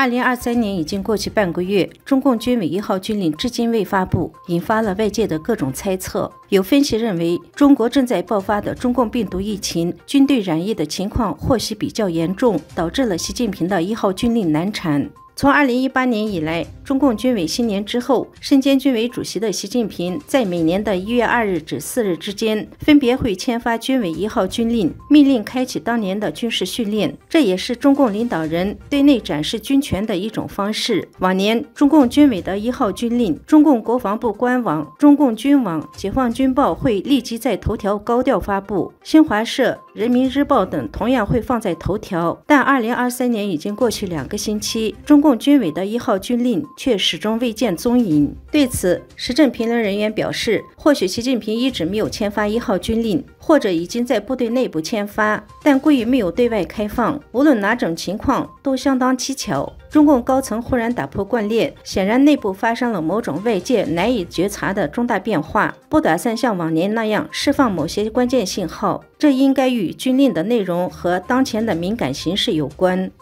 2023年已经过去半个月，中共军委1号军令至今未发布，引发了外界的各种猜测。有分析认为，中国正在爆发的中共病毒疫情，军队染疫的情况或许比较严重，导致了习近平的1号军令难产。从2018年以来，中共军委新年之后，身兼军委主席的习近平在每年的1月2日至4日之间，分别会签发军委1号军令，命令开启当年的军事训练。这也是中共领导人对内展示军权的一种方式。往年，中共军委的1号军令，中共国防部官网、中共军网、解放军报会立即在头条高调发布，新华社、人民日报等同样会放在头条。但2023年已经过去2个星期，中共军委的1号军令却始终未见踪影。对此，时政评论人员表示，或许习近平一直没有签发1号军令，或者已经在部队内部签发，但故意没有对外开放。无论哪种情况都相当蹊跷。中共高层忽然打破惯例，显然内部发生了某种外界难以觉察的重大变化，不打算像往年那样释放某些关键信号。这应该与军令的内容和当前的敏感形势有关。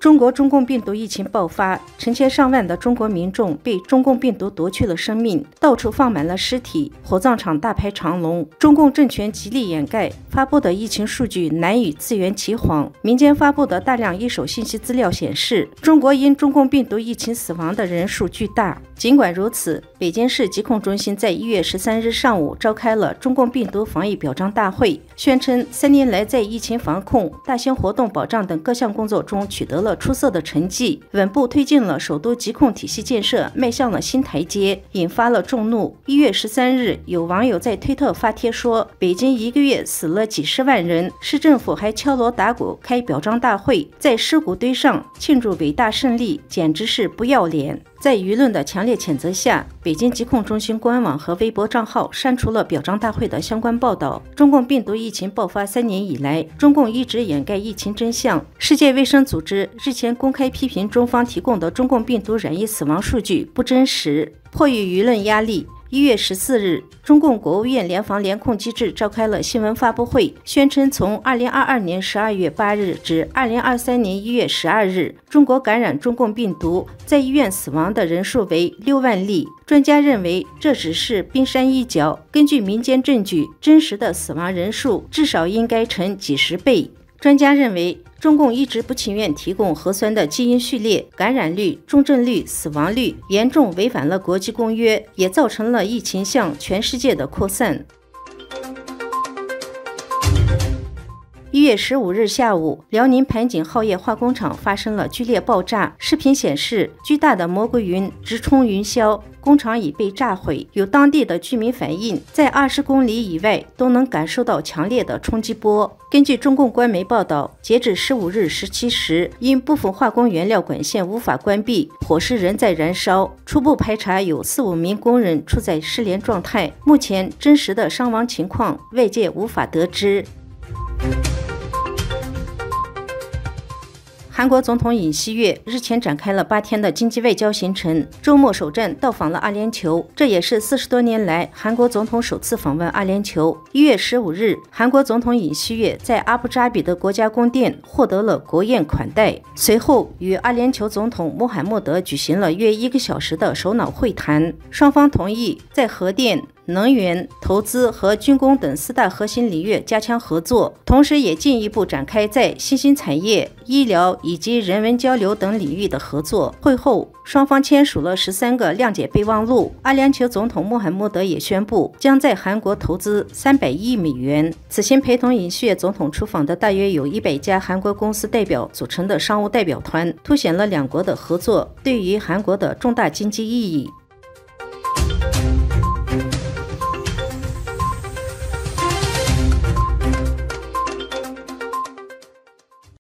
中国中共病毒疫情爆发，成千上万的中国民众被中共病毒夺去了生命，到处放满了尸体，火葬场大排长龙。中共政权极力掩盖，发布的疫情数据难以自圆其谎。民间发布的大量一手信息资料显示，中国因中共病毒疫情死亡的人数巨大。尽管如此，北京市疾控中心在1月13日上午召开了中共病毒防疫表彰大会，宣称3年来在疫情防控、大型活动保障等各项工作中取得了出色的成绩，稳步推进了首都疾控体系建设迈向了新台阶，引发了众怒。1月13日，有网友在推特发帖说，北京1个月死了几十万人，市政府还敲锣打鼓开表彰大会，在尸骨堆上庆祝伟大胜利，简直是不要脸。在舆论的强烈谴责下，北京疾控中心官网和微博账号删除了表彰大会的相关报道。中共病毒疫情爆发3年以来，中共一直掩盖疫情真相。世界卫生组织日前公开批评中方提供的中共病毒染疫死亡数据不真实。迫于舆论压力，1月14日，中共国务院联防联控机制召开了新闻发布会，宣称从2022年12月8日至2023年1月12日，中国感染中共病毒在医院死亡的人数为6万例。专家认为，这只是冰山一角，根据民间证据，真实的死亡人数至少应该成几十倍。专家认为，中共一直不情愿提供核酸的基因序列，感染率、重症率、死亡率严重违反了国际公约，也造成了疫情向全世界的扩散。1月15日下午，辽宁盘锦浩业化工厂发生了剧烈爆炸。视频显示，巨大的蘑菇云直冲云霄，工厂已被炸毁。有当地的居民反映，在20公里以外都能感受到强烈的冲击波。根据中共官媒报道，截止15日17时，因部分化工原料管线无法关闭，火势仍在燃烧。初步排查有4、5名工人处在失联状态，目前真实的伤亡情况外界无法得知。韩国总统尹锡悦日前展开了8天的经济外交行程，周末首站到访了阿联酋，这也是40多年来韩国总统首次访问阿联酋。1月15日，韩国总统尹锡悦在阿布扎比的国家宫殿获得了国宴款待，随后与阿联酋总统穆罕默德举行了约1个小时的首脑会谈，双方同意在核电、能源、投资和军工等4大核心领域加强合作，同时也进一步展开在新兴产业、医疗以及人文交流等领域的合作。会后，双方签署了13个谅解备忘录。阿联酋总统穆罕默德也宣布将在韩国投资300亿美元。此前陪同尹锡悦总统出访的大约有100家韩国公司代表组成的商务代表团，凸显了两国的合作对于韩国的重大经济意义。